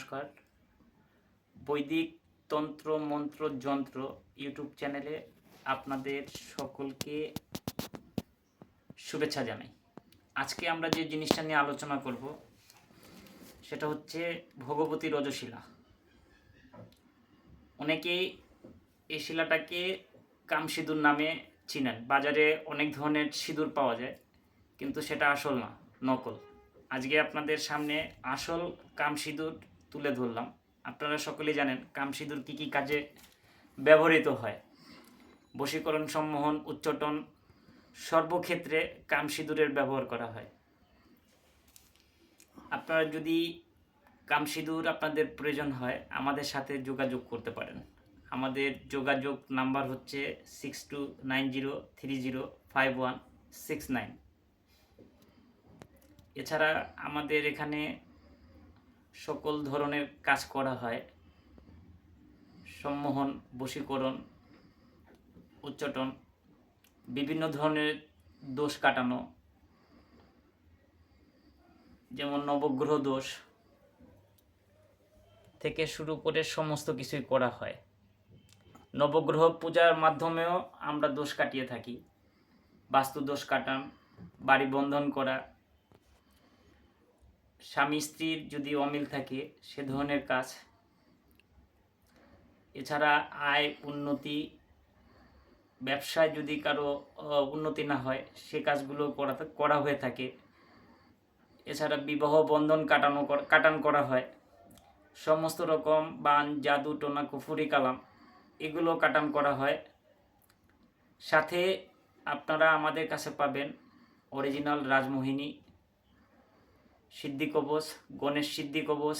নমস্কার। বৈদিক তন্ত্র মন্ত্র যন্ত্র ইউটিউব চ্যানেলে আপনাদের সকলকে শুভেচ্ছা জানাই। আজকে আমরা যে জিনিসটা নিয়ে আলোচনা করব সেটা হচ্ছে ভগবতী রজশিলা। অনেকেই এই শিলাটাকে কামসিঁদুর নামে চিনেন। বাজারে অনেক ধরনের সিঁদুর পাওয়া যায়, কিন্তু সেটা আসল না, নকল। আজকে আপনাদের সামনে আসল কামসিঁদুর তুলে ধরলাম। আপনারা সকলেই জানেন কামসিঁদুর কী কী কাজে ব্যবহৃত হয়। বশীকরণ, সম্মোহন, উচ্চাটন সর্বক্ষেত্রে কামসিঁদুরের ব্যবহার করা হয়। আপনারা যদি কামসিঁদুর আপনাদের প্রয়োজন হয় আমাদের সাথে যোগাযোগ করতে পারেন। আমাদের যোগাযোগ নাম্বার হচ্ছে 6290305169। এছাড়া আমাদের এখানে সকল ধরনের কাজ করা হয়। সম্মোহন, বশীকরণ, উচ্চাটন, বিভিন্ন ধরনের দোষ কাটানো, যেমন নবগ্রহ দোষ থেকে শুরু করে সমস্ত কিছুই করা হয়। নবগ্রহ পূজার মাধ্যমেও আমরা দোষ কাটিয়ে থাকি। বাস্তু দোষ কাটান, বাড়ি বন্ধন করা, স্বামী স্ত্রীর যদি অমিল থাকে সে ধরনের কাজ। এছাড়া আয় উন্নতি, ব্যবসায় যদি কারো উন্নতি না হয় সে কাজগুলো করা হয়ে থাকে। এছাড়া বিবাহ বন্ধন কাটান করা হয়। সমস্ত রকম বান, জাদু, টোনা, কুফুরি, কালাম এগুলো কাটান করা হয়। সাথে আপনারা আমাদের কাছে পাবেন অরিজিনাল রাজমোহিনী সিদ্ধি কবচ, গণেশ সিদ্ধি কবচ,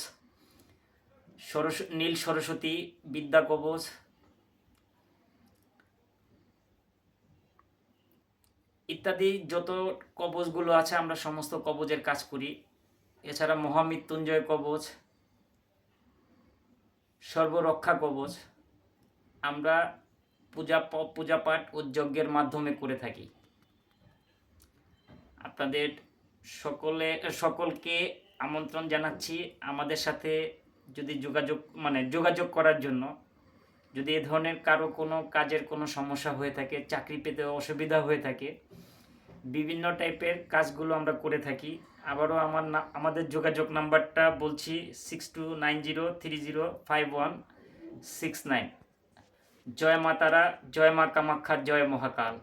নীল সরস্বতী বিদ্যা কবচ ইত্যাদি যত কবচগুলো আছে আমরা সমস্ত কবচের কাজ করি। এছাড়া মহামৃত্যুঞ্জয় কবচ, সর্বরক্ষা কবচ আমরা পূজাপাঠ ও যজ্ঞের মাধ্যমে করে থাকি। আপনাদের সকলকে আমন্ত্রণ জানাচ্ছি আমাদের সাথে যদি যোগাযোগ করার জন্য। যদি এ ধরনের কারো কোনো কাজের কোনো সমস্যা হয়ে থাকে, চাকরি পেতে অসুবিধা হয়ে থাকে, বিভিন্ন টাইপের কাজগুলো আমরা করে থাকি। আবারও আমাদের যোগাযোগ নাম্বারটা বলছি 6290305169। জয় মা তারা, জয় মা কামাখ্যা, জয় মহাকাল।